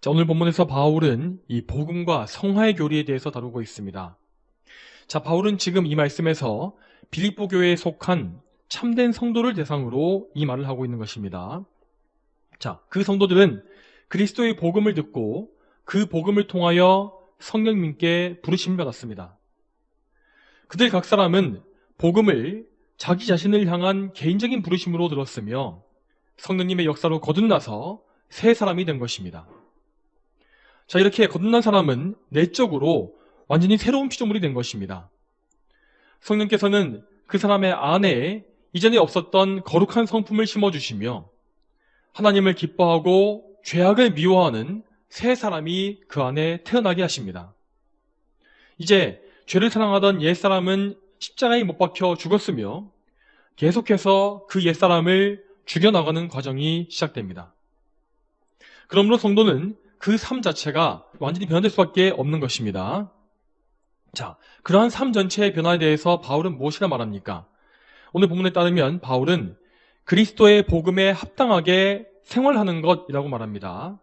자, 오늘 본문에서 바울은 이 복음과 성화의 교리에 대해서 다루고 있습니다. 자, 바울은 지금 이 말씀에서 빌립보 교회에 속한 참된 성도를 대상으로 이 말을 하고 있는 것입니다. 자, 그 성도들은 그리스도의 복음을 듣고 그 복음을 통하여 성령님께 부르심을 받았습니다. 그들 각 사람은 복음을 자기 자신을 향한 개인적인 부르심으로 들었으며 성령님의 역사로 거듭나서 새 사람이 된 것입니다. 자, 이렇게 거듭난 사람은 내적으로 완전히 새로운 피조물이 된 것입니다. 성령께서는 그 사람의 안에 이전에 없었던 거룩한 성품을 심어주시며 하나님을 기뻐하고 죄악을 미워하는 새 사람이 그 안에 태어나게 하십니다. 이제 죄를 사랑하던 옛사람은 십자가에 못 박혀 죽었으며 계속해서 그 옛사람을 죽여나가는 과정이 시작됩니다. 그러므로 성도는 그 삶 자체가 완전히 변화될 수밖에 없는 것입니다. 자, 그러한 삶 전체의 변화에 대해서 바울은 무엇이라 말합니까? 오늘 본문에 따르면 바울은 그리스도의 복음에 합당하게 생활하는 것이라고 말합니다.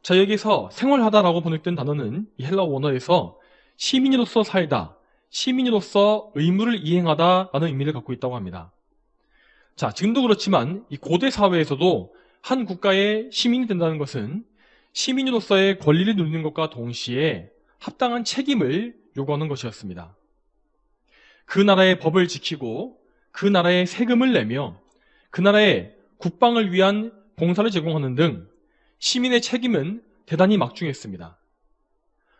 자, 여기서 생활하다라고 번역된 단어는 이 헬라어 원어에서 시민으로서 살다, 시민으로서 의무를 이행하다라는 의미를 갖고 있다고 합니다. 자, 지금도 그렇지만 이 고대 사회에서도 한 국가의 시민이 된다는 것은 시민으로서의 권리를 누리는 것과 동시에 합당한 책임을 요구하는 것이었습니다. 그 나라의 법을 지키고 그 나라의 세금을 내며 그 나라의 국방을 위한 봉사를 제공하는 등 시민의 책임은 대단히 막중했습니다.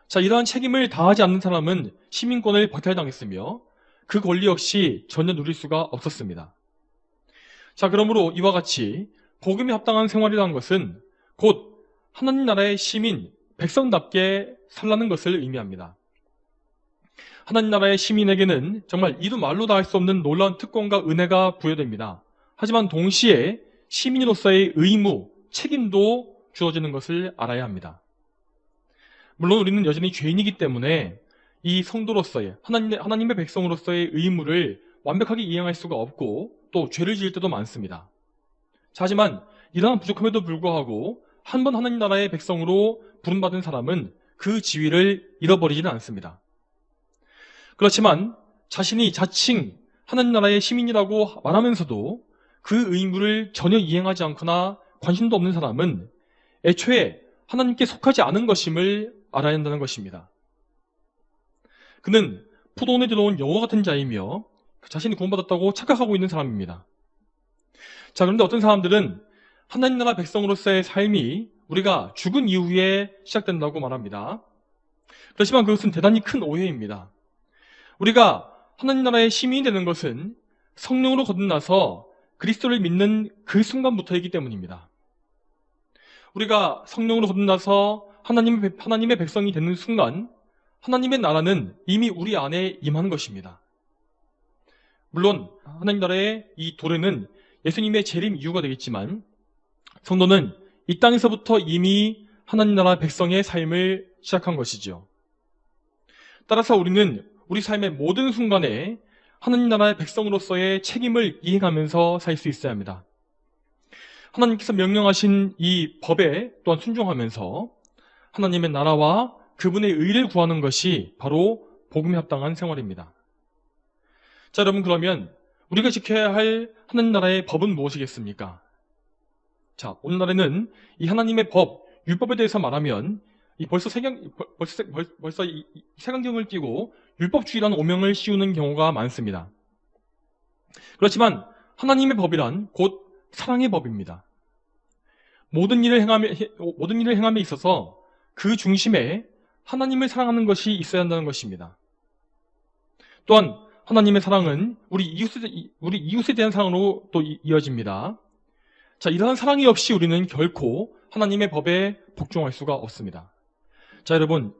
자, 이러한 책임을 다하지 않는 사람은 시민권을 박탈당했으며 그 권리 역시 전혀 누릴 수가 없었습니다. 자, 그러므로 이와 같이 복음에 합당한 생활이라는 것은 곧 하나님 나라의 시민, 백성답게 살라는 것을 의미합니다. 하나님 나라의 시민에게는 정말 이루 말로 다 할 수 없는 놀라운 특권과 은혜가 부여됩니다. 하지만 동시에 시민으로서의 의무, 책임도 주어지는 것을 알아야 합니다. 물론 우리는 여전히 죄인이기 때문에 이 성도로서의, 하나님의 백성으로서의 의무를 완벽하게 이행할 수가 없고 또 죄를 지을 때도 많습니다. 자, 하지만 이러한 부족함에도 불구하고 한 번 하나님 나라의 백성으로 부름받은 사람은 그 지위를 잃어버리지는 않습니다. 그렇지만 자신이 자칭 하나님 나라의 시민이라고 말하면서도 그 의무를 전혀 이행하지 않거나 관심도 없는 사람은 애초에 하나님께 속하지 않은 것임을 알아야 한다는 것입니다. 그는 포도원에 들어온 여우 같은 자이며 자신이 구원받았다고 착각하고 있는 사람입니다. 자, 그런데 어떤 사람들은 하나님 나라 백성으로서의 삶이 우리가 죽은 이후에 시작된다고 말합니다. 그렇지만 그것은 대단히 큰 오해입니다. 우리가 하나님 나라의 시민이 되는 것은 성령으로 거듭나서 그리스도를 믿는 그 순간부터이기 때문입니다. 우리가 성령으로 거듭나서 하나님의 백성이 되는 순간 하나님의 나라는 이미 우리 안에 임한 것입니다. 물론 하나님 나라의 이 도래는 예수님의 재림 이유가 되겠지만 성도는 이 땅에서부터 이미 하나님 나라 백성의 삶을 시작한 것이죠. 따라서 우리는 우리 삶의 모든 순간에 하나님 나라의 백성으로서의 책임을 이행하면서 살 수 있어야 합니다. 하나님께서 명령하신 이 법에 또한 순종하면서 하나님의 나라와 그분의 의를 구하는 것이 바로 복음에 합당한 생활입니다. 자, 여러분, 그러면 우리가 지켜야 할 하나님 나라의 법은 무엇이겠습니까? 자, 오늘날에는 이 하나님의 법, 율법에 대해서 말하면 벌써 이 색안경을 끼고 율법주의라는 오명을 씌우는 경우가 많습니다. 그렇지만 하나님의 법이란 곧 사랑의 법입니다. 모든 일을 행함에 있어서 그 중심에 하나님을 사랑하는 것이 있어야 한다는 것입니다. 또한 하나님의 사랑은 우리 이웃에 대한 사랑으로 또 이어집니다. 자, 이러한 사랑이 없이 우리는 결코 하나님의 법에 복종할 수가 없습니다. 자, 여러분,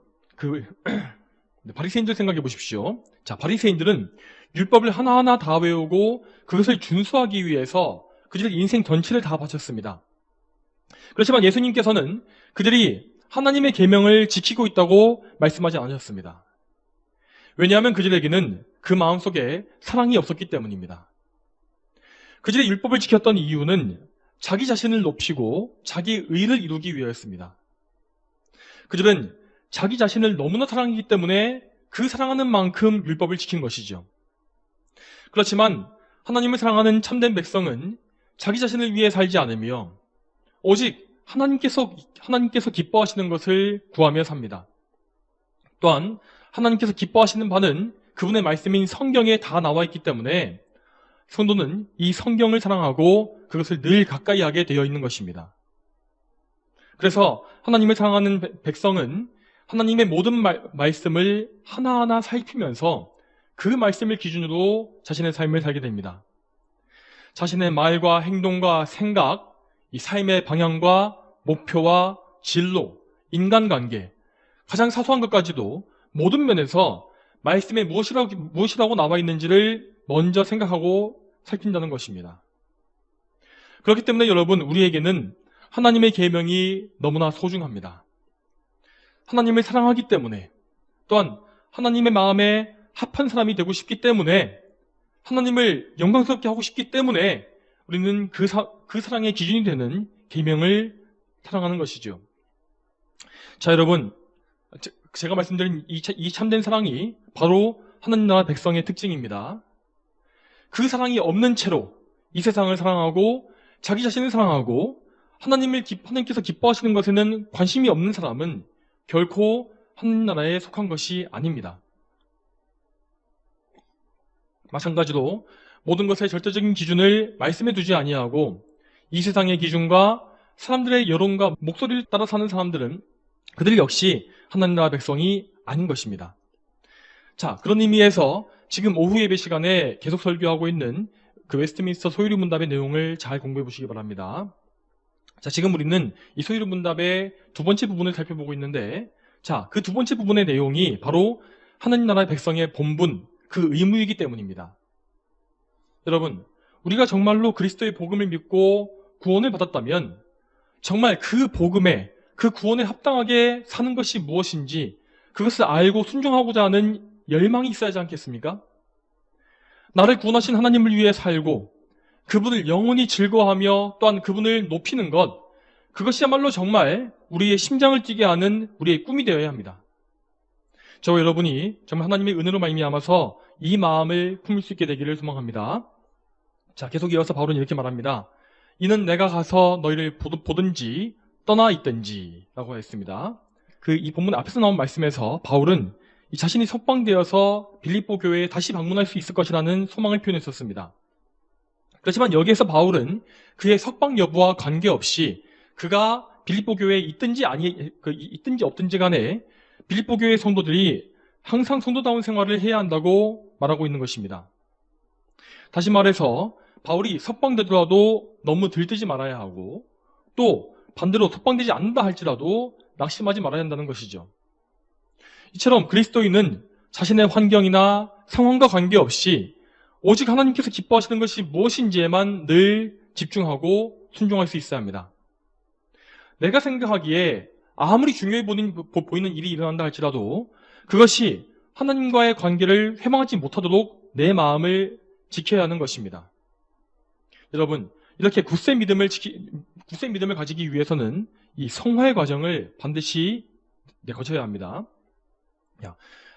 바리새인들 생각해 보십시오. 자, 바리새인들은 율법을 하나하나 다 외우고 그것을 준수하기 위해서 그들의 인생 전체를 다 바쳤습니다. 그렇지만 예수님께서는 그들이 하나님의 계명을 지키고 있다고 말씀하지 않으셨습니다. 왜냐하면 그들에게는 그 마음속에 사랑이 없었기 때문입니다. 그들의 율법을 지켰던 이유는 자기 자신을 높이고 자기 의를 이루기 위하였습니다. 그들은 자기 자신을 너무나 사랑하기 때문에 그 사랑하는 만큼 율법을 지키는 것이죠. 그렇지만 하나님을 사랑하는 참된 백성은 자기 자신을 위해 살지 않으며 오직 하나님께서 기뻐하시는 것을 구하며 삽니다. 또한 하나님께서 기뻐하시는 바는 그분의 말씀인 성경에 다 나와 있기 때문에 성도는 이 성경을 사랑하고 그것을 늘 가까이 하게 되어 있는 것입니다. 그래서 하나님을 사랑하는 백성은 하나님의 모든 말씀을 하나하나 살피면서 그 말씀을 기준으로 자신의 삶을 살게 됩니다. 자신의 말과 행동과 생각, 이 삶의 방향과 목표와 진로, 인간관계, 가장 사소한 것까지도 모든 면에서 말씀에 무엇이라고 나와 있는지를 먼저 생각하고 살핀다는 것입니다. 그렇기 때문에 여러분, 우리에게는 하나님의 계명이 너무나 소중합니다. 하나님을 사랑하기 때문에, 또한 하나님의 마음에 합한 사람이 되고 싶기 때문에, 하나님을 영광스럽게 하고 싶기 때문에 우리는 그 사랑의 기준이 되는 계명을 사랑하는 것이죠. 자, 여러분, 제가 말씀드린 이 참된 사랑이 바로 하나님 나라 백성의 특징입니다. 그 사랑이 없는 채로 이 세상을 사랑하고 자기 자신을 사랑하고 하나님께서 기뻐하시는 것에는 관심이 없는 사람은 결코 하나님 나라에 속한 것이 아닙니다. 마찬가지로 모든 것의 절대적인 기준을 말씀에 두지 아니하고 이 세상의 기준과 사람들의 여론과 목소리를 따라 사는 사람들은 그들 역시 하나님 나라 백성이 아닌 것입니다. 자, 그런 의미에서 지금 오후 예배 시간에 계속 설교하고 있는 그 웨스트민스터 소유리 문답의 내용을 잘 공부해 보시기 바랍니다. 자, 지금 우리는 이 소유리 문답의 두 번째 부분을 살펴보고 있는데, 자, 그 두 번째 부분의 내용이 바로 하나님 나라의 백성의 본분, 그 의무이기 때문입니다. 여러분, 우리가 정말로 그리스도의 복음을 믿고 구원을 받았다면 정말 그 복음에, 그 구원에 합당하게 사는 것이 무엇인지 그것을 알고 순종하고자 하는 열망이 있어야 하지 않겠습니까? 나를 구원하신 하나님을 위해 살고 그분을 영원히 즐거워하며 또한 그분을 높이는 것, 그것이야말로 정말 우리의 심장을 뛰게 하는 우리의 꿈이 되어야 합니다. 저와 여러분이 정말 하나님의 은혜로 말미암아서 이 마음을 품을 수 있게 되기를 소망합니다. 자, 계속 이어서 바울은 이렇게 말합니다. 이는 내가 가서 너희를 보든지 떠나 있든지 라고 했습니다. 이 본문 앞에서 나온 말씀에서 바울은 자신이 석방되어서 빌립보 교회에 다시 방문할 수 있을 것이라는 소망을 표현했었습니다. 그렇지만 여기에서 바울은 그의 석방 여부와 관계없이 그가 빌립보 교회에 있든지 없든지 간에 빌립보 교회 성도들이 항상 성도다운 생활을 해야 한다고 말하고 있는 것입니다. 다시 말해서 바울이 석방되더라도 너무 들뜨지 말아야 하고 또 반대로 석방되지 않는다 할지라도 낙심하지 말아야 한다는 것이죠. 이처럼 그리스도인은 자신의 환경이나 상황과 관계없이 오직 하나님께서 기뻐하시는 것이 무엇인지에만 늘 집중하고 순종할 수 있어야 합니다. 내가 생각하기에 아무리 중요해 보이는 일이 일어난다 할지라도 그것이 하나님과의 관계를 회망하지 못하도록 내 마음을 지켜야 하는 것입니다. 여러분, 이렇게 굳센 믿음을 가지기 위해서는 이 성화의 과정을 반드시 거쳐야 합니다.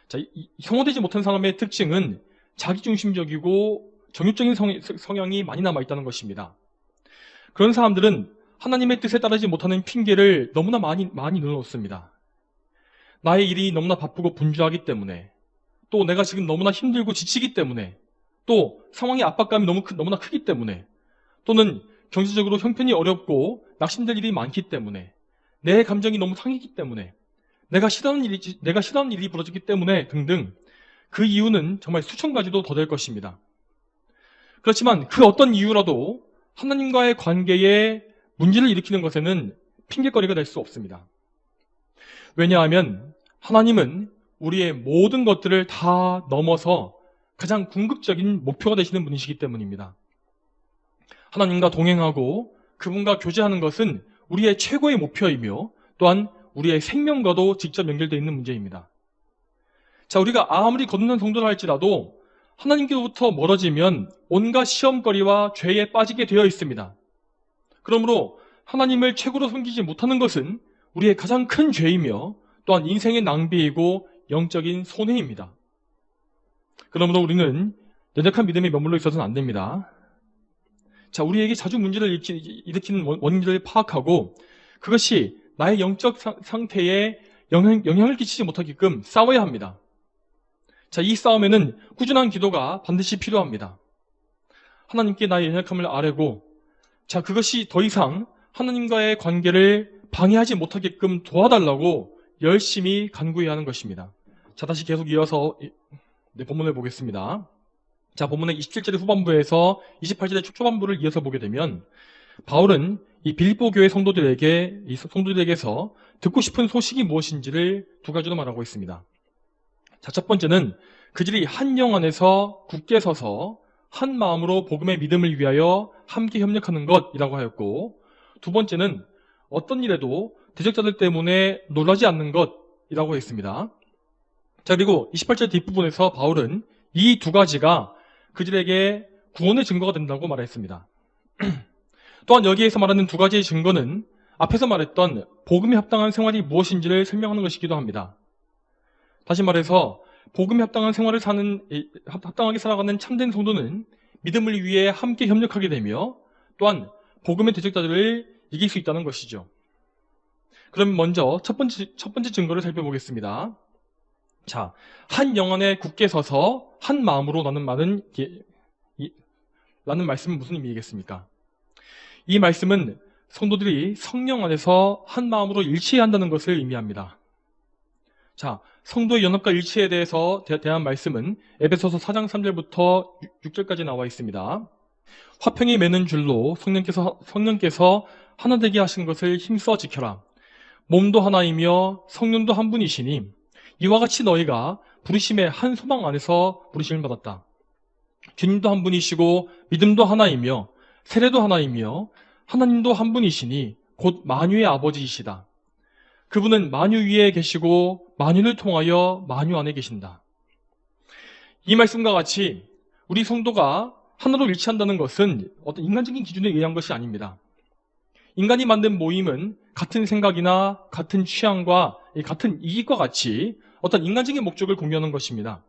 자, 성화되지 못한 사람의 특징은 자기중심적이고 정욕적인 성향이 많이 남아있다는 것입니다. 그런 사람들은 하나님의 뜻에 따르지 못하는 핑계를 너무나 많이 늘어놓습니다. 나의 일이 너무나 바쁘고 분주하기 때문에, 또 내가 지금 너무나 힘들고 지치기 때문에, 또 상황의 압박감이 너무나 크기 때문에, 또는 경제적으로 형편이 어렵고 낙심될 일이 많기 때문에, 내 감정이 너무 상했기 때문에, 내가 싫어하는 일이 벌어졌기 때문에 등등, 그 이유는 정말 수천 가지도 더 될 것입니다. 그렇지만 그 어떤 이유라도 하나님과의 관계에 문제를 일으키는 것에는 핑계거리가 될 수 없습니다. 왜냐하면 하나님은 우리의 모든 것들을 다 넘어서 가장 궁극적인 목표가 되시는 분이시기 때문입니다. 하나님과 동행하고 그분과 교제하는 것은 우리의 최고의 목표이며 또한 우리의 생명과도 직접 연결되어 있는 문제입니다. 자, 우리가 아무리 거듭난 성도라 할지라도 하나님께로부터 멀어지면 온갖 시험거리와 죄에 빠지게 되어 있습니다. 그러므로 하나님을 최고로 섬기지 못하는 것은 우리의 가장 큰 죄이며 또한 인생의 낭비이고 영적인 손해입니다. 그러므로 우리는 연약한 믿음에 머물러 있어서는 안 됩니다. 자, 우리에게 자주 문제를 일으키는 원인들을 파악하고 그것이 나의 영적 상태에 영향을 끼치지 못하게끔 싸워야 합니다. 자, 이 싸움에는 꾸준한 기도가 반드시 필요합니다. 하나님께 나의 연약함을 아뢰고, 자, 그것이 더 이상 하나님과의 관계를 방해하지 못하게끔 도와달라고 열심히 간구해야 하는 것입니다. 자, 다시 계속 이어서 본문을 보겠습니다. 자, 본문의 27절의 후반부에서 28절의 초반부를 이어서 보게 되면 바울은 이 빌립보 교회 성도들에게서 듣고 싶은 소식이 무엇인지를 두 가지로 말하고 있습니다. 자, 첫 번째는 그들이 한 영 안에서 굳게 서서 한 마음으로 복음의 믿음을 위하여 함께 협력하는 것이라고 하였고, 두 번째는 어떤 일에도 대적자들 때문에 놀라지 않는 것이라고 했습니다. 자, 그리고 28절 뒷부분에서 바울은 이 두 가지가 그들에게 구원의 증거가 된다고 말했습니다. 또한 여기에서 말하는 두 가지의 증거는 앞에서 말했던 복음에 합당한 생활이 무엇인지를 설명하는 것이기도 합니다. 다시 말해서 복음에 합당한 생활을 합당하게 살아가는 참된 성도는 믿음을 위해 함께 협력하게 되며 또한 복음의 대적자들을 이길 수 있다는 것이죠. 그럼 먼저 첫 번째 증거를 살펴보겠습니다. 자, 한 영 안에 굳게 서서 한 마음으로 라는 말씀은 무슨 의미이겠습니까? 이 말씀은 성도들이 성령 안에서 한 마음으로 일치해야 한다는 것을 의미합니다. 자, 성도의 연합과 일치에 대해서 대한 말씀은 에베소서 4장 3절부터 6절까지 나와 있습니다. 화평이 맺는 줄로 성령께서 하나 되게 하신 것을 힘써 지켜라. 몸도 하나이며 성령도 한 분이시니 이와 같이 너희가 부르심의 한 소망 안에서 부르심을 받았다. 주님도 한 분이시고 믿음도 하나이며 세례도 하나이며 하나님도 한 분이시니 곧 만유의 아버지이시다. 그분은 만유 위에 계시고 만유를 통하여 만유 안에 계신다. 이 말씀과 같이 우리 성도가 하나로 일치한다는 것은 어떤 인간적인 기준에 의한 것이 아닙니다. 인간이 만든 모임은 같은 생각이나 같은 취향과 같은 이익과 같이 어떤 인간적인 목적을 공유하는 것입니다.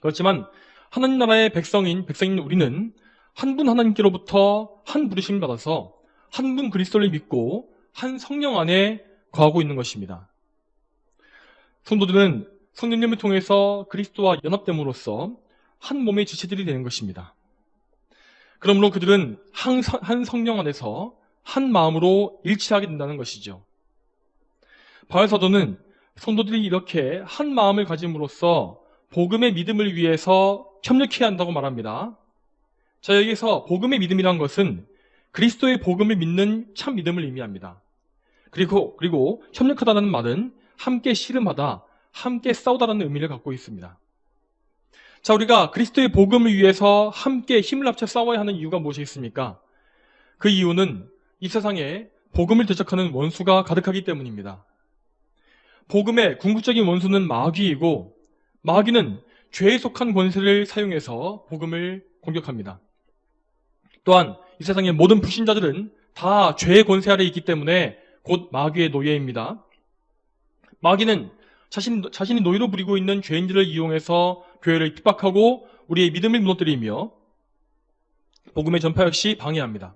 그렇지만 하나님 나라의 백성인 우리는 한 분 하나님께로부터 한 부르심을 받아서 한 분 그리스도를 믿고 한 성령 안에 거하고 있는 것입니다. 성도들은 성령님을 통해서 그리스도와 연합됨으로써 한 몸의 지체들이 되는 것입니다. 그러므로 그들은 한 성령 안에서 한 마음으로 일치하게 된다는 것이죠. 바울 사도는 성도들이 이렇게 한 마음을 가짐으로써 복음의 믿음을 위해서 협력해야 한다고 말합니다. 자, 여기서 복음의 믿음이란 것은 그리스도의 복음을 믿는 참 믿음을 의미합니다. 그리고 협력하다는 말은 함께 씨름하다, 함께 싸우다라는 의미를 갖고 있습니다. 자, 우리가 그리스도의 복음을 위해서 함께 힘을 합쳐 싸워야 하는 이유가 무엇이겠습니까? 그 이유는 이 세상에 복음을 대적하는 원수가 가득하기 때문입니다. 복음의 궁극적인 원수는 마귀이고 마귀는 죄에 속한 권세를 사용해서 복음을 공격합니다. 또한 이 세상의 모든 불신자들은 다 죄의 권세 아래에 있기 때문에 곧 마귀의 노예입니다. 마귀는 자신이 노예로 부리고 있는 죄인들을 이용해서 교회를 핍박하고 우리의 믿음을 무너뜨리며 복음의 전파 역시 방해합니다.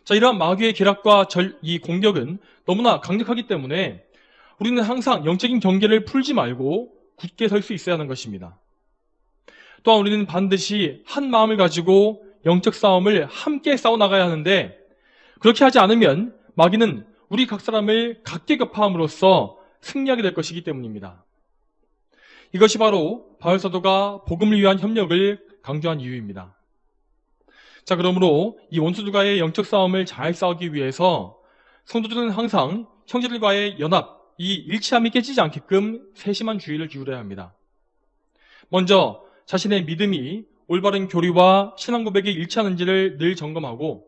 자, 이러한 마귀의 계략과 이 공격은 너무나 강력하기 때문에 우리는 항상 영적인 경계를 풀지 말고 굳게 설 수 있어야 하는 것입니다. 또한 우리는 반드시 한 마음을 가지고 영적 싸움을 함께 싸워나가야 하는데 그렇게 하지 않으면 마귀는 우리 각 사람을 각계격파함으로써 승리하게 될 것이기 때문입니다. 이것이 바로 바울 사도가 복음을 위한 협력을 강조한 이유입니다. 자, 그러므로 이 원수들과의 영적 싸움을 잘 싸우기 위해서 성도들은 항상 형제들과의 연합, 이 일치함이 깨지지 않게끔 세심한 주의를 기울여야 합니다. 먼저 자신의 믿음이 올바른 교리와 신앙 고백에 일치하는지를 늘 점검하고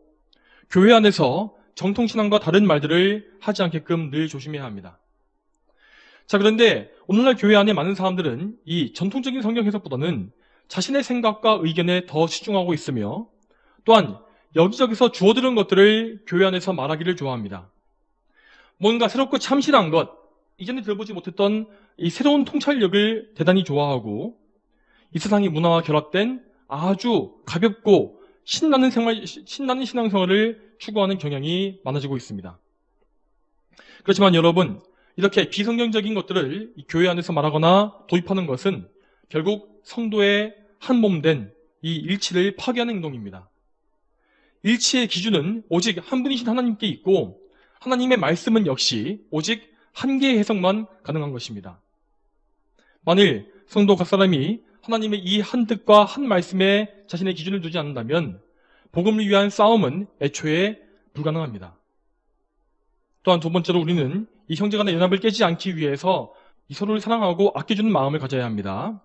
교회 안에서 정통신앙과 다른 말들을 하지 않게끔 늘 조심해야 합니다. 자, 그런데 오늘날 교회 안에 많은 사람들은 이 전통적인 성경 해석보다는 자신의 생각과 의견에 더 치중하고 있으며 또한 여기저기서 주워들은 것들을 교회 안에서 말하기를 좋아합니다. 뭔가 새롭고 참신한 것, 이전에 들어보지 못했던 이 새로운 통찰력을 대단히 좋아하고 이 세상의 문화와 결합된 아주 가볍고 신나는 신앙생활을 추구하는 경향이 많아지고 있습니다. 그렇지만 여러분, 이렇게 비성경적인 것들을 이 교회 안에서 말하거나 도입하는 것은 결국 성도의 한 몸 된 이 일치를 파괴하는 행동입니다. 일치의 기준은 오직 한 분이신 하나님께 있고 하나님의 말씀은 역시 오직 한 개의 해석만 가능한 것입니다. 만일 성도 각 사람이 하나님의 이 한 뜻과 한 말씀에 자신의 기준을 두지 않는다면 복음을 위한 싸움은 애초에 불가능합니다. 또한 두 번째로 우리는 이 형제 간의 연합을 깨지 않기 위해서 이 서로를 사랑하고 아껴주는 마음을 가져야 합니다.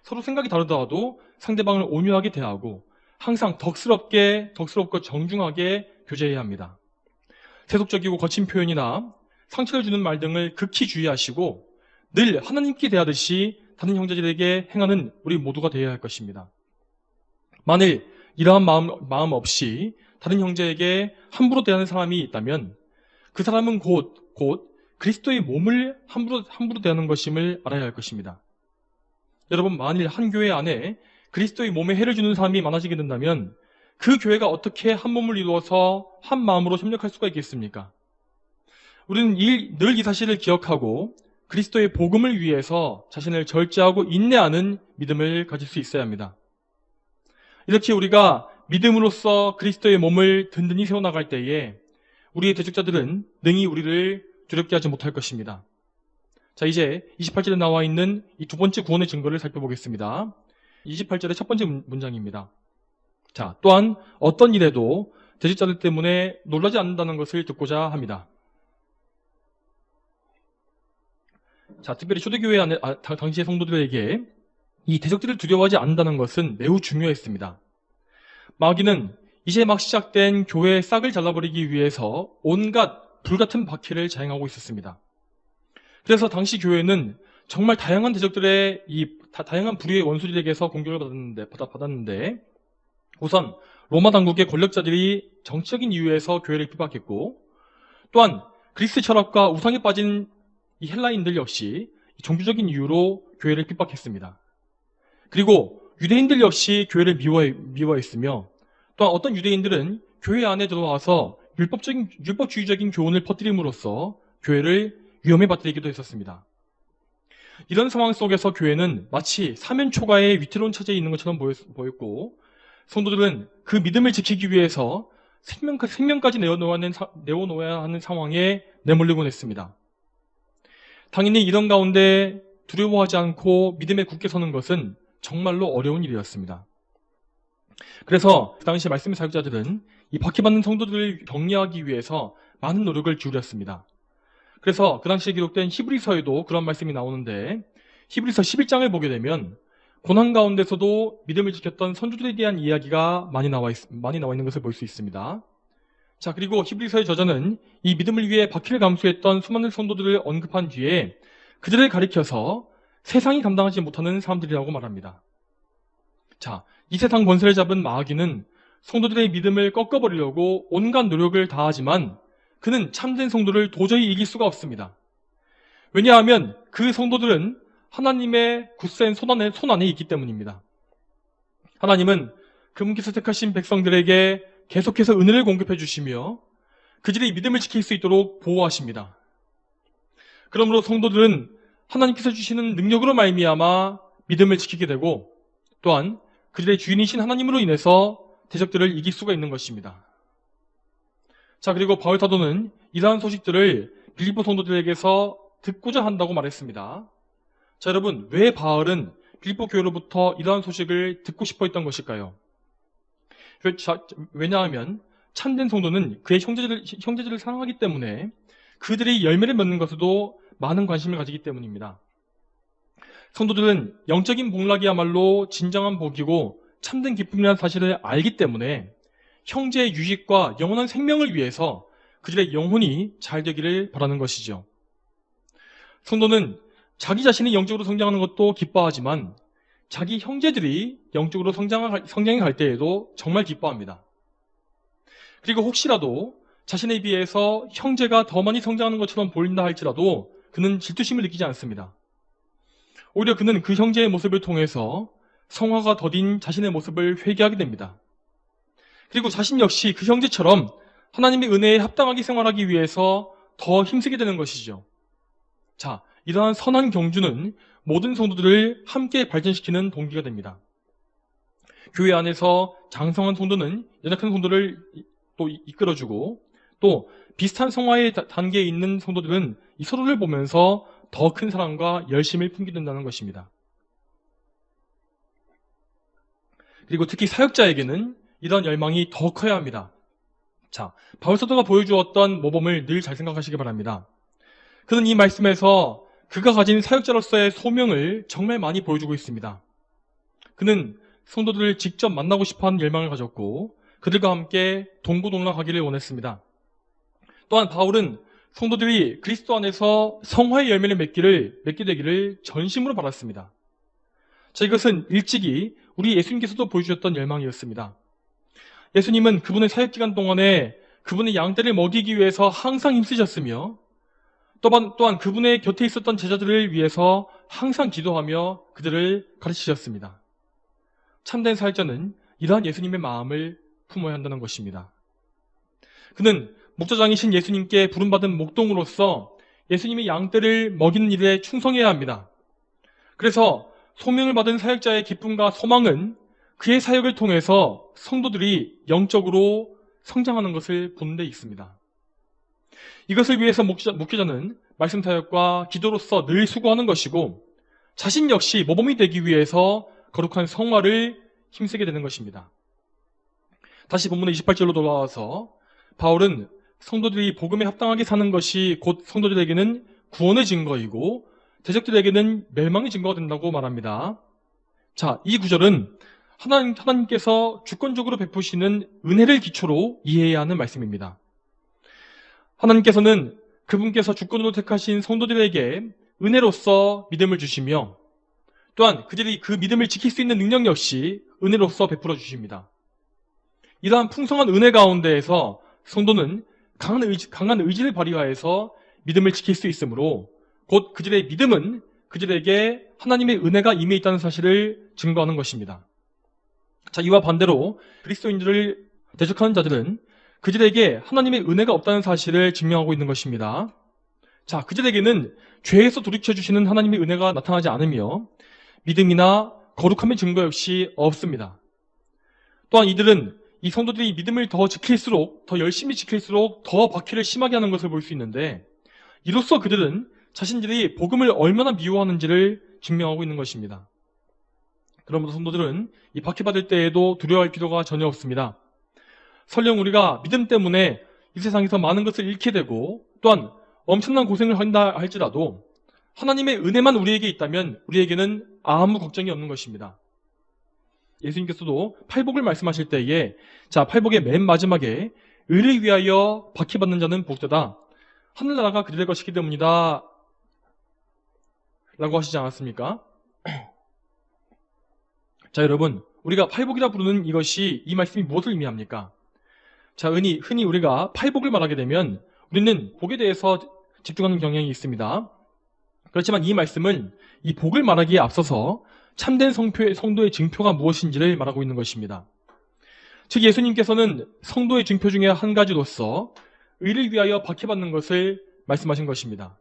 서로 생각이 다르더라도 상대방을 온유하게 대하고 항상 덕스럽고 정중하게 교제해야 합니다. 세속적이고 거친 표현이나 상처를 주는 말 등을 극히 주의하시고 늘 하나님께 대하듯이 다른 형제들에게 행하는 우리 모두가 되어야 할 것입니다. 만일 이러한 마음 없이 다른 형제에게 함부로 대하는 사람이 있다면 그 사람은 곧 그리스도의 몸을 함부로 대하는 것임을 알아야 할 것입니다. 여러분, 만일 한 교회 안에 그리스도의 몸에 해를 주는 사람이 많아지게 된다면 그 교회가 어떻게 한 몸을 이루어서 한 마음으로 협력할 수가 있겠습니까? 우리는 늘 이 사실을 기억하고 그리스도의 복음을 위해서 자신을 절제하고 인내하는 믿음을 가질 수 있어야 합니다. 이렇게 우리가 믿음으로써 그리스도의 몸을 든든히 세워나갈 때에 우리의 대적자들은 능히 우리를 두렵게 하지 못할 것입니다. 자, 이제 28절에 나와 있는 이 두 번째 구원의 증거를 살펴보겠습니다. 28절의 첫 번째 문장입니다. 자, 또한 어떤 일에도 대적자들 때문에 놀라지 않는다는 것을 듣고자 합니다. 자, 특별히 초대교회 안에 당시의 성도들에게 이 대적들을 두려워하지 않는다는 것은 매우 중요했습니다. 마귀는 이제 막 시작된 교회의 싹을 잘라버리기 위해서 온갖 불같은 박해를 자행하고 있었습니다. 그래서 당시 교회는 정말 다양한 대적들의 다양한 부류의 원수들에게서 공격을 받았는데 우선 로마 당국의 권력자들이 정치적인 이유에서 교회를 핍박했고 또한 그리스 철학과 우상에 빠진 이 헬라인들 역시 종교적인 이유로 교회를 핍박했습니다. 그리고 유대인들 역시 교회를 미워했으며 또한 어떤 유대인들은 교회 안에 들어와서 율법주의적인 교훈을 퍼뜨림으로써 교회를 위험에 빠뜨리기도 했었습니다. 이런 상황 속에서 교회는 마치 사면초가의 위태로운 처지에 있는 것처럼 보였고 성도들은 그 믿음을 지키기 위해서 생명까지 내어놓아야 하는 상황에 내몰리곤 했습니다. 당연히 이런 가운데 두려워하지 않고 믿음에 굳게 서는 것은 정말로 어려운 일이었습니다. 그래서 그 당시 말씀의 사역자들은 이 박해받는 성도들을 격려하기 위해서 많은 노력을 기울였습니다. 그래서 그 당시에 기록된 히브리서에도 그런 말씀이 나오는데 히브리서 11장을 보게 되면 고난 가운데서도 믿음을 지켰던 선조들에 대한 이야기가 많이 나와 있는 것을 볼 수 있습니다. 자, 그리고 히브리서의 저자는 이 믿음을 위해 박해를 감수했던 수많은 성도들을 언급한 뒤에 그들을 가리켜서 세상이 감당하지 못하는 사람들이라고 말합니다. 자, 이 세상 권세를 잡은 마귀는 성도들의 믿음을 꺾어버리려고 온갖 노력을 다하지만 그는 참된 성도를 도저히 이길 수가 없습니다. 왜냐하면 그 성도들은 하나님의 굳센 손 안에 있기 때문입니다. 하나님은 그분께서 택하신 백성들에게 계속해서 은혜를 공급해 주시며 그들의 믿음을 지킬 수 있도록 보호하십니다. 그러므로 성도들은 하나님께서 주시는 능력으로 말미암아 믿음을 지키게 되고 또한 그들의 주인이신 하나님으로 인해서 대적들을 이길 수가 있는 것입니다. 자, 그리고 바울 사도는 이러한 소식들을 빌립보 성도들에게서 듣고자 한다고 말했습니다. 자, 여러분, 왜 바울은 빌립보 교회로부터 이러한 소식을 듣고 싶어 했던 것일까요? 왜냐하면 참된 성도는 그의 형제들을 사랑하기 때문에 그들이 열매를 맺는 것에도 많은 관심을 가지기 때문입니다. 성도들은 영적인 복락이야말로 진정한 복이고 참된 기쁨이라는 사실을 알기 때문에 형제의 유익과 영원한 생명을 위해서 그들의 영혼이 잘 되기를 바라는 것이죠. 성도는 자기 자신이 영적으로 성장하는 것도 기뻐하지만 자기 형제들이 영적으로 성장해 갈 때에도 정말 기뻐합니다. 그리고 혹시라도 자신에 비해서 형제가 더 많이 성장하는 것처럼 보인다 할지라도 그는 질투심을 느끼지 않습니다. 오히려 그는 그 형제의 모습을 통해서 성화가 더딘 자신의 모습을 회개하게 됩니다. 그리고 자신 역시 그 형제처럼 하나님의 은혜에 합당하게 생활하기 위해서 더 힘쓰게 되는 것이죠. 자, 이러한 선한 경주는 모든 성도들을 함께 발전시키는 동기가 됩니다. 교회 안에서 장성한 성도는 연약한 성도를 또 이끌어주고, 또 비슷한 성화의 단계에 있는 성도들은 이 서로를 보면서 더 큰 사랑과 열심을 품게 된다는 것입니다. 그리고 특히 사역자에게는 이런 열망이 더 커야 합니다. 자, 바울 사도가 보여주었던 모범을 늘 잘 생각하시기 바랍니다. 그는 이 말씀에서 그가 가진 사역자로서의 소명을 정말 많이 보여주고 있습니다. 그는 성도들을 직접 만나고 싶어하는 열망을 가졌고 그들과 함께 동고동락하기를 원했습니다. 또한 바울은 성도들이 그리스도 안에서 성화의 열매를 맺게 되기를 전심으로 바랐습니다. 자, 이것은 일찍이 우리 예수님께서도 보여주셨던 열망이었습니다. 예수님은 그분의 사역기간 동안에 그분의 양떼를 먹이기 위해서 항상 힘쓰셨으며 또한 그분의 곁에 있었던 제자들을 위해서 항상 기도하며 그들을 가르치셨습니다. 참된 사역자는 이러한 예수님의 마음을 품어야 한다는 것입니다. 그는 목자장이신 예수님께 부름받은 목동으로서 예수님의 양떼를 먹이는 일에 충성해야 합니다. 그래서 소명을 받은 사역자의 기쁨과 소망은 그의 사역을 통해서 성도들이 영적으로 성장하는 것을 보는 데 있습니다. 이것을 위해서 목회자는 말씀 사역과 기도로서 늘 수고하는 것이고 자신 역시 모범이 되기 위해서 거룩한 성화를 힘쓰게 되는 것입니다. 다시 본문의 28절로 돌아와서 바울은 성도들이 복음에 합당하게 사는 것이 곧 성도들에게는 구원의 증거이고 대적들에게는 멸망의 증거가 된다고 말합니다. 자, 이 구절은 하나님께서 주권적으로 베푸시는 은혜를 기초로 이해해야 하는 말씀입니다. 하나님께서는 그분께서 주권으로 택하신 성도들에게 은혜로서 믿음을 주시며 또한 그들이 그 믿음을 지킬 수 있는 능력 역시 은혜로서 베풀어 주십니다. 이러한 풍성한 은혜 가운데에서 성도는 강한 의지를 발휘하여서 믿음을 지킬 수 있으므로 곧 그들의 믿음은 그들에게 하나님의 은혜가 임해 있다는 사실을 증거하는 것입니다. 자, 이와 반대로 그리스도인들을 대적하는 자들은 그들에게 하나님의 은혜가 없다는 사실을 증명하고 있는 것입니다. 자, 그들에게는 죄에서 돌이켜주시는 하나님의 은혜가 나타나지 않으며 믿음이나 거룩함의 증거 역시 없습니다. 또한 이들은 이 성도들이 믿음을 더 지킬수록, 더 열심히 지킬수록 더 박해를 심하게 하는 것을 볼 수 있는데 이로써 그들은 자신들이 복음을 얼마나 미워하는지를 증명하고 있는 것입니다. 그러므로 성도들은 이 박해받을 때에도 두려워할 필요가 전혀 없습니다. 설령 우리가 믿음 때문에 이 세상에서 많은 것을 잃게 되고 또한 엄청난 고생을 한다 할지라도 하나님의 은혜만 우리에게 있다면 우리에게는 아무 걱정이 없는 것입니다. 예수님께서도 팔복을 말씀하실 때에 자, 팔복의 맨 마지막에 의를 위하여 박해받는 자는 복되다. 하늘나라가 그들의 것이기 때문이다. 라고 하시지 않았습니까? 자, 여러분, 우리가 팔복이라 부르는 이 말씀이 무엇을 의미합니까? 자, 흔히 우리가 팔복을 말하게 되면 우리는 복에 대해서 집중하는 경향이 있습니다. 그렇지만 이 말씀은 이 복을 말하기에 앞서서 참된 성도의 증표가 무엇인지를 말하고 있는 것입니다. 즉 예수님께서는 성도의 증표 중에 한 가지로서 의를 위하여 박해받는 것을 말씀하신 것입니다.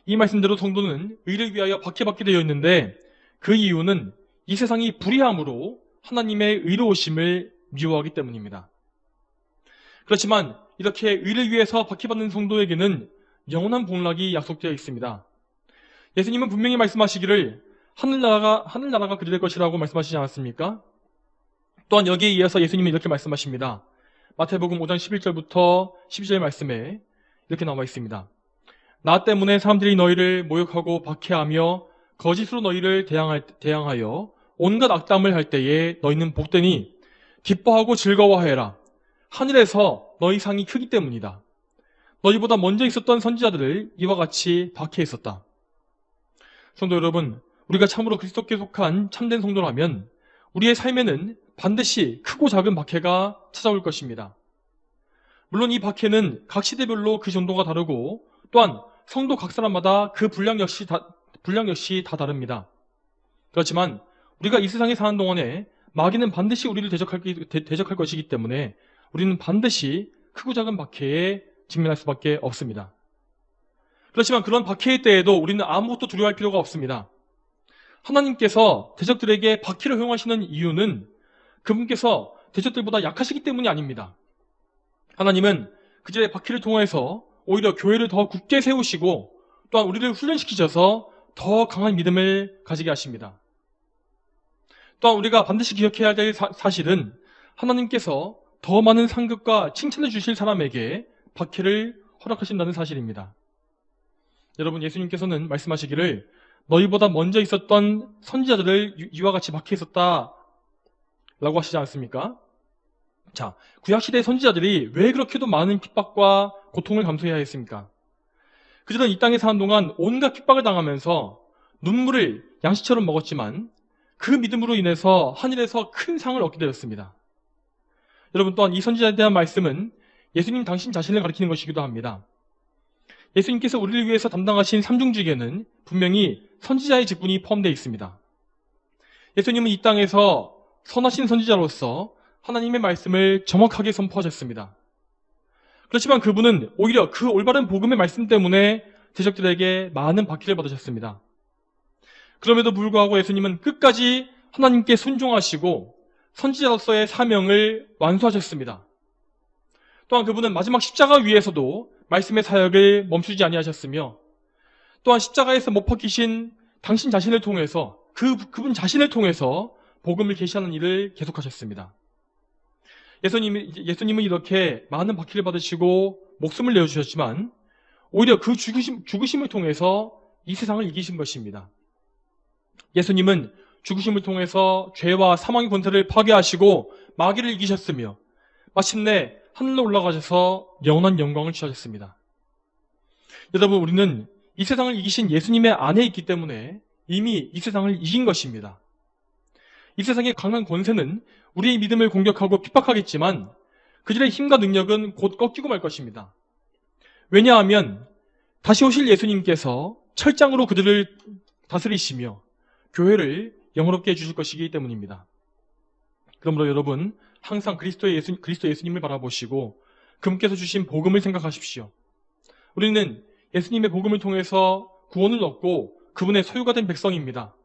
이 말씀대로 성도는 의를 위하여 박해받게 되어 있는데 그 이유는 이 세상이 불의함으로 하나님의 의로우심을 미워하기 때문입니다. 그렇지만 이렇게 의를 위해서 박해받는 성도에게는 영원한 복락이 약속되어 있습니다. 예수님은 분명히 말씀하시기를 하늘나라가 그들의 것이라고 말씀하시지 않았습니까? 또한 여기에 이어서 예수님은 이렇게 말씀하십니다. 마태복음 5장 11절부터 12절 말씀에 이렇게 나와 있습니다. 나 때문에 사람들이 너희를 모욕하고 박해하며 거짓으로 너희를 대항하여 온갖 악담을 할 때에 너희는 복되니 기뻐하고 즐거워하여라. 하늘에서 너희 상이 크기 때문이다. 너희보다 먼저 있었던 선지자들을 이와 같이 박해했었다. 성도 여러분, 우리가 참으로 그리스도께 속한 참된 성도라면 우리의 삶에는 반드시 크고 작은 박해가 찾아올 것입니다. 물론 이 박해는 각 시대별로 그 정도가 다르고 또한 성도 각 사람마다 그 분량 역시 다 다릅니다. 그렇지만 우리가 이 세상에 사는 동안에 마귀는 반드시 우리를 대적할 것이기 때문에 우리는 반드시 크고 작은 박해에 직면할 수밖에 없습니다. 그렇지만 그런 박해의 때에도 우리는 아무것도 두려워할 필요가 없습니다. 하나님께서 대적들에게 박해를 허용하시는 이유는 그분께서 대적들보다 약하시기 때문이 아닙니다. 하나님은 그들의 박해를 통해서 오히려 교회를 더 굳게 세우시고 또한 우리를 훈련시키셔서 더 강한 믿음을 가지게 하십니다. 또한 우리가 반드시 기억해야 될 사실은 하나님께서 더 많은 상급과 칭찬을 주실 사람에게 박해를 허락하신다는 사실입니다. 여러분, 예수님께서는 말씀하시기를 너희보다 먼저 있었던 선지자들을 이와 같이 박해했었다 라고 하시지 않습니까? 자, 구약시대의 선지자들이 왜 그렇게도 많은 핍박과 고통을 감수해야 했습니까? 그들은 이 땅에 사는 동안 온갖 핍박을 당하면서 눈물을 양식처럼 먹었지만 그 믿음으로 인해서 하늘에서 큰 상을 얻게 되었습니다. 여러분, 또한 이 선지자에 대한 말씀은 예수님 당신 자신을 가리키는 것이기도 합니다. 예수님께서 우리를 위해서 담당하신 삼중직에는 분명히 선지자의 직분이 포함되어 있습니다. 예수님은 이 땅에서 선하신 선지자로서 하나님의 말씀을 정확하게 선포하셨습니다. 그렇지만 그분은 오히려 그 올바른 복음의 말씀 때문에 대적들에게 많은 박해를 받으셨습니다. 그럼에도 불구하고 예수님은 끝까지 하나님께 순종하시고 선지자로서의 사명을 완수하셨습니다. 또한 그분은 마지막 십자가 위에서도 말씀의 사역을 멈추지 아니하셨으며 또한 십자가에서 못 박히신 당신 자신을 통해서 그분 자신을 통해서 복음을 계시하는 일을 계속하셨습니다. 예수님은 이렇게 많은 박해를 받으시고 목숨을 내어주셨지만 오히려 그 죽으심을 통해서 이 세상을 이기신 것입니다. 예수님은 죽으심을 통해서 죄와 사망의 권세를 파괴하시고 마귀를 이기셨으며 마침내 하늘로 올라가셔서 영원한 영광을 취하셨습니다. 여러분, 우리는 이 세상을 이기신 예수님의 안에 있기 때문에 이미 이 세상을 이긴 것입니다. 이 세상의 강한 권세는 우리의 믿음을 공격하고 핍박하겠지만 그들의 힘과 능력은 곧 꺾이고 말 것입니다. 왜냐하면 다시 오실 예수님께서 철장으로 그들을 다스리시며 교회를 영원롭게 해주실 것이기 때문입니다. 그러므로 여러분, 항상 그리스도 예수님을 바라보시고 그분께서 주신 복음을 생각하십시오. 우리는 예수님의 복음을 통해서 구원을 얻고 그분의 소유가 된 백성입니다.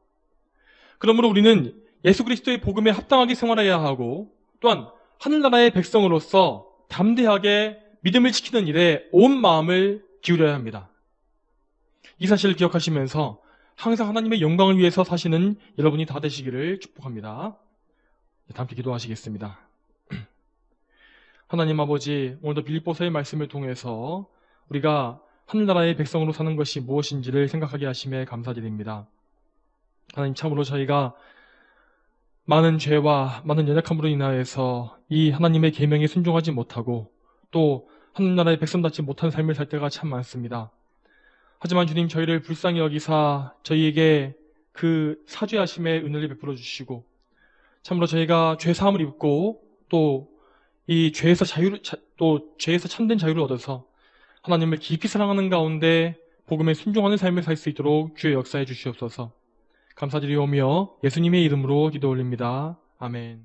그러므로 우리는 예수 그리스도의 복음에 합당하게 생활해야 하고 또한 하늘나라의 백성으로서 담대하게 믿음을 지키는 일에 온 마음을 기울여야 합니다. 이 사실을 기억하시면서 항상 하나님의 영광을 위해서 사시는 여러분이 다 되시기를 축복합니다. 다 함께 기도하시겠습니다. 하나님 아버지, 오늘도 빌립보서의 말씀을 통해서 우리가 하늘나라의 백성으로 사는 것이 무엇인지를 생각하게 하심에 감사드립니다. 하나님, 참으로 저희가 많은 죄와 많은 연약함으로 인하여서 이 하나님의 계명에 순종하지 못하고 또 하늘나라의 백성답지 못한 삶을 살 때가 참 많습니다. 하지만 주님, 저희를 불쌍히 여기사 저희에게 그 사죄하심의 은혜를 베풀어 주시고 참으로 저희가 죄 사함을 입고 또 이 죄에서 참된 자유를 얻어서 하나님을 깊이 사랑하는 가운데 복음에 순종하는 삶을 살 수 있도록 주의 역사해 주시옵소서. 감사드리오며 예수님의 이름으로 기도 올립니다. 아멘.